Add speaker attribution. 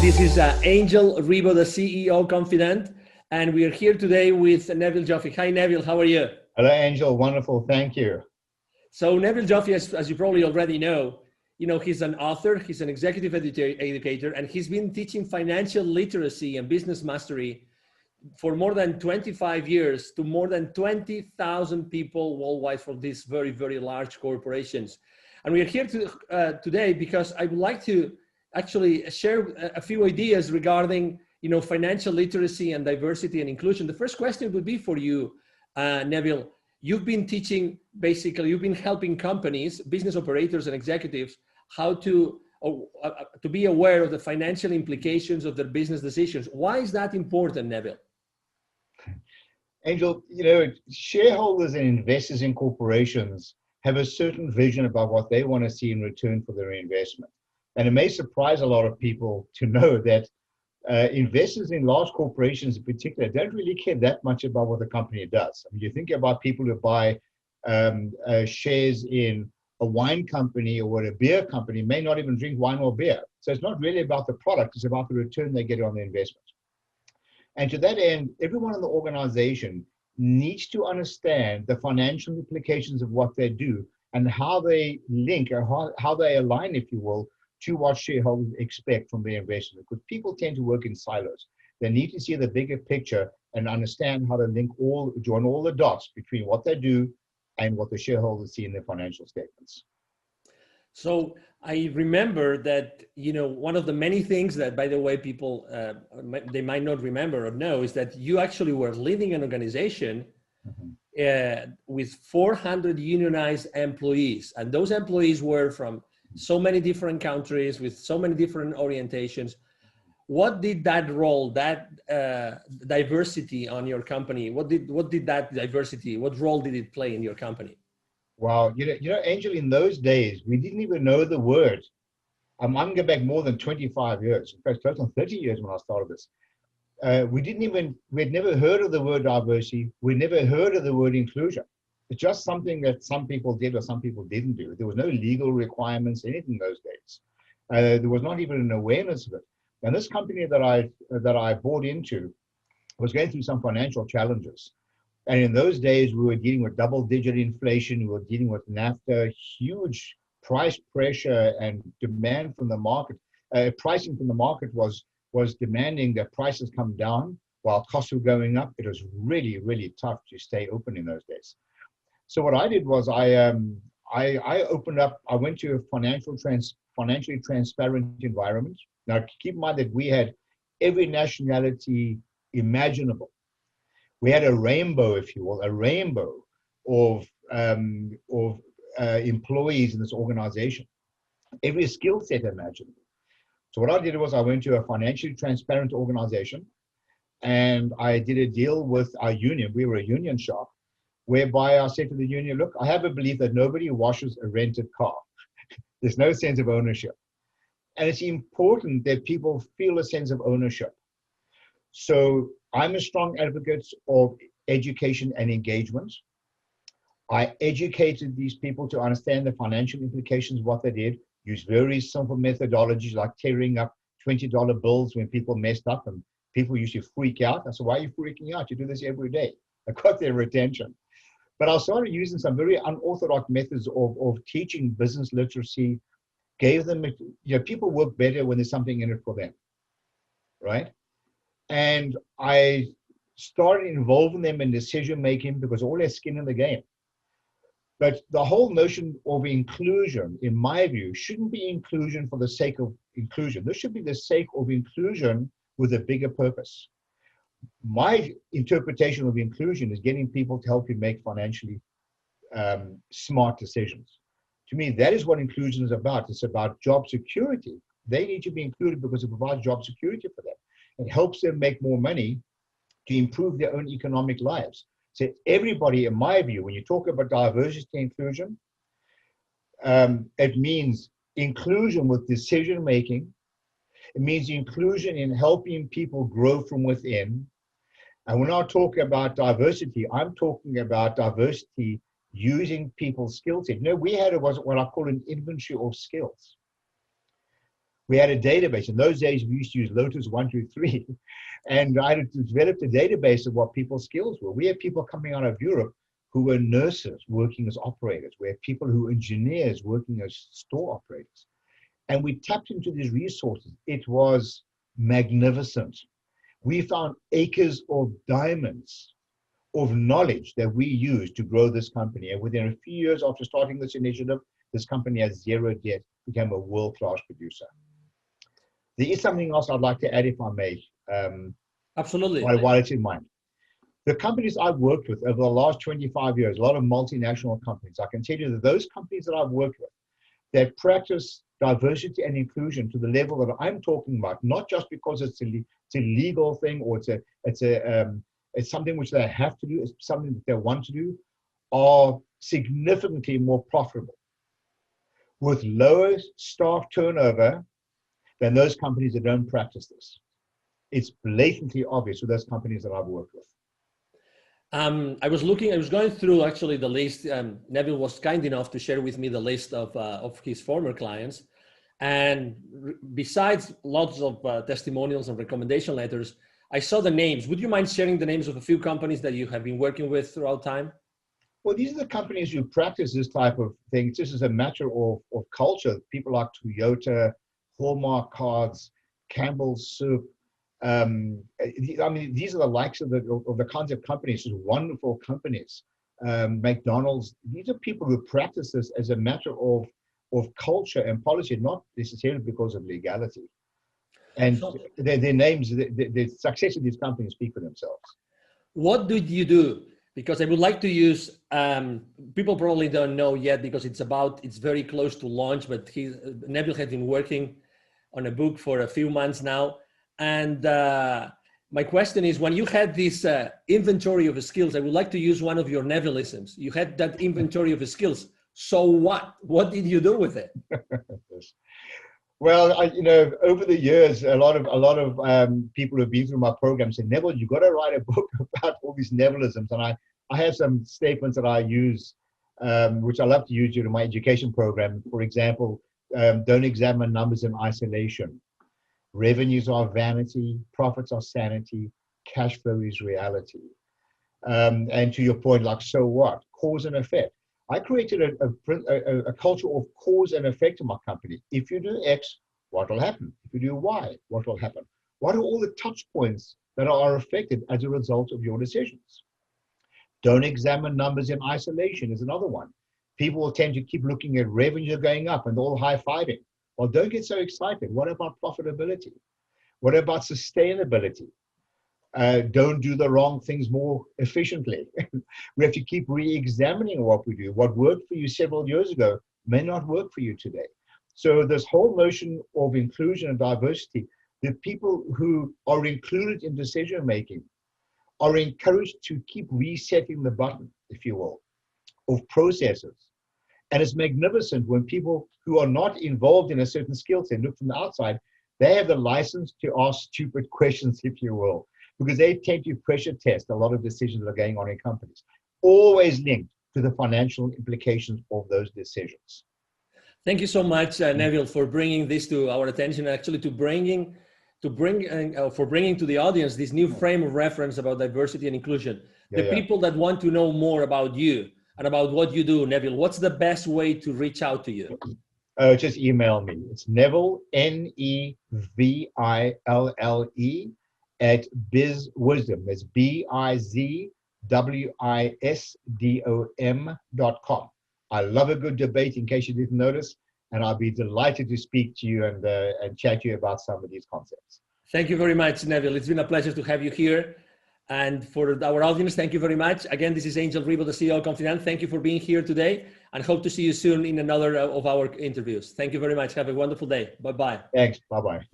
Speaker 1: This is Angel Ribo, the CEO Confident, and we are here today with Neville Joffe. Hi, Neville. How are you?
Speaker 2: Hello, Angel. Wonderful. Thank you.
Speaker 1: So Neville Joffe, as you probably already know, he's an author, he's an executive educator, and he's been teaching financial literacy and business mastery for more than 25 years to more than 20,000 people worldwide for these very, very large corporations. And we are here today because I would like to actually share a few ideas regarding, financial literacy and diversity and inclusion. The first question would be for you, Neville. You've been teaching, basically, you've been helping companies, business operators and executives how to be aware of the financial implications of their business decisions. Why is that important, Neville?
Speaker 2: Angel, shareholders and investors in corporations have a certain vision about what they want to see in return for their investment. And it may surprise a lot of people to know that investors in large corporations in particular don't really care that much about what the company does. I mean, you think about people who buy shares in a wine company or a beer company may not even drink wine or beer. So it's not really about the product, it's about the return they get on the investment. And to that end, everyone in the organization needs to understand the financial implications of what they do and how they link or how they align, if you will, to what shareholders expect from their investment. Because people tend to work in silos. They need to see the bigger picture and understand how to join all the dots between what they do and what the shareholders see in their financial statements.
Speaker 1: So I remember that, one of the many things that, by the way, people, they might not remember or know is that you actually were leading an organization with 400 unionized employees. And those employees were from so many different countries with so many different orientations. What did that role, that diversity on your company, what role did it play in your company?
Speaker 2: Wow, Angel, in those days, we didn't even know the word. I'm going back more than 25 years, in fact, close on 30 years when I started this. We'd never heard of the word diversity. We never heard of the word inclusion. It's just something that some people did or some people didn't do. There was no legal requirements, anything those days. There was not even an awareness of it. And this company that I bought into was going through some financial challenges. And in those days, we were dealing with double-digit inflation. We were dealing with NAFTA, huge price pressure and demand from the market. Pricing from the market was demanding that prices come down while costs were going up. It was really, really tough to stay open in those days. So what I did was I opened up. I went to a financially transparent environment. Now, keep in mind that we had every nationality imaginable. We had a rainbow, if you will, of employees in this organization, every skill set imaginable. So what I did was I went to a financially transparent organization and I did a deal with our union. We were a union shop, whereby I said to the union, look, I have a belief that nobody washes a rented car. There's no sense of ownership. And it's important that people feel a sense of ownership. So I'm a strong advocate of education and engagement. I educated these people to understand the financial implications of what they did, use very simple methodologies like tearing up $20 bills when people messed up and people used to freak out. I said, why are you freaking out? You do this every day. I got their attention. But I started using some very unorthodox methods of teaching business literacy, gave them, people work better when there's something in it for them, right? And I started involving them in decision-making because all their skin in the game. But the whole notion of inclusion, in my view, shouldn't be inclusion for the sake of inclusion. This should be the sake of inclusion with a bigger purpose. My interpretation of inclusion is getting people to help you make financially smart decisions. To me, that is what inclusion is about. It's about job security. They need to be included because it provides job security for them. It helps them make more money to improve their own economic lives. So everybody, in my view, when you talk about diversity and inclusion, it means inclusion with decision-making. It means inclusion in helping people grow from within. And when I talk about diversity, I'm talking about diversity using people's skill set. We had what I call an inventory of skills. We had a database. In those days, we used to use Lotus 123. And I had developed a database of what people's skills were. We had people coming out of Europe who were nurses working as operators. We had people who were engineers working as store operators. And we tapped into these resources. It was magnificent. We found acres of diamonds of knowledge that we used to grow this company. And within a few years after starting this initiative, this company has zero debt, became a world-class producer. There is something else I'd like to add, if I may.
Speaker 1: Absolutely.
Speaker 2: While it's in mind. The companies I've worked with over the last 25 years, a lot of multinational companies, I can tell you that those companies that I've worked with that practice diversity and inclusion to the level that I'm talking about, not just because it's a legal thing or it's something which they have to do, it's something that they want to do, are significantly more profitable with lower staff turnover than those companies that don't practice this. It's blatantly obvious with those companies that I've worked with.
Speaker 1: I was going through actually the list. Neville was kind enough to share with me the list of his former clients. And besides lots of testimonials and recommendation letters, I saw the names. Would you mind sharing the names of a few companies that you have been working with throughout time?
Speaker 2: Well, these are the companies who practice this type of thing. This is a matter of culture. People like Toyota, Hallmark Cards, Campbell's Soup. I mean, these are the likes of the kinds of companies, just wonderful companies. McDonald's, these are people who practice this as a matter of culture and policy, not necessarily because of legality. And their names, the success of these companies speak for themselves.
Speaker 1: What did you do? Because I would like to use, people probably don't know yet because it's very close to launch, but Neville has been working on a book for a few months now. And my question is, when you had this inventory of skills, I would like to use one of your Nevillisms. You had that inventory of skills. So what? What did you do with it?
Speaker 2: Well, over the years, a lot of people who've been through my program said, Neville, you got to write a book about all these Nevillisms. And I have some statements that I use, which I love to use during my education program. For example, don't examine numbers in isolation. Revenues are vanity, profits are sanity, cash flow is reality. And to your point, like, so what? Cause and effect. I created a culture of cause and effect in my company. If you do X, what will happen? If you do Y, what will happen? What are all the touch points that are affected as a result of your decisions? Don't examine numbers in isolation is another one. People will tend to keep looking at revenue going up and all high-fiving. Well, don't get so excited. What about profitability? What about sustainability? Don't do the wrong things more efficiently. We have to keep re-examining what we do. What worked for you several years ago may not work for you today. So this whole notion of inclusion and diversity, the people who are included in decision-making are encouraged to keep resetting the button, if you will, of processes. And it's magnificent when people who are not involved in a certain skill set look from the outside, they have the license to ask stupid questions, if you will, because they tend to pressure test a lot of decisions that are going on in companies, always linked to the financial implications of those decisions.
Speaker 1: Thank you so much, Neville, for bringing this to our attention, actually for bringing to the audience this new frame of reference about diversity and inclusion. People that want to know more about you and about what you do, Neville, what's the best way to reach out to you?
Speaker 2: Just email me. It's Neville, Neville, at BizWisdom. That's BizWisdom.com. I love a good debate, in case you didn't notice, and I'll be delighted to speak to you and chat to you about some of these concepts.
Speaker 1: Thank you very much, Neville. It's been a pleasure to have you here. And for our audience, thank you very much. Again, this is Angel Ribo, the CEO of Confident. Thank you for being here today, and hope to see you soon in another of our interviews. Thank you very much. Have a wonderful day. Bye-bye.
Speaker 2: Thanks. Bye-bye.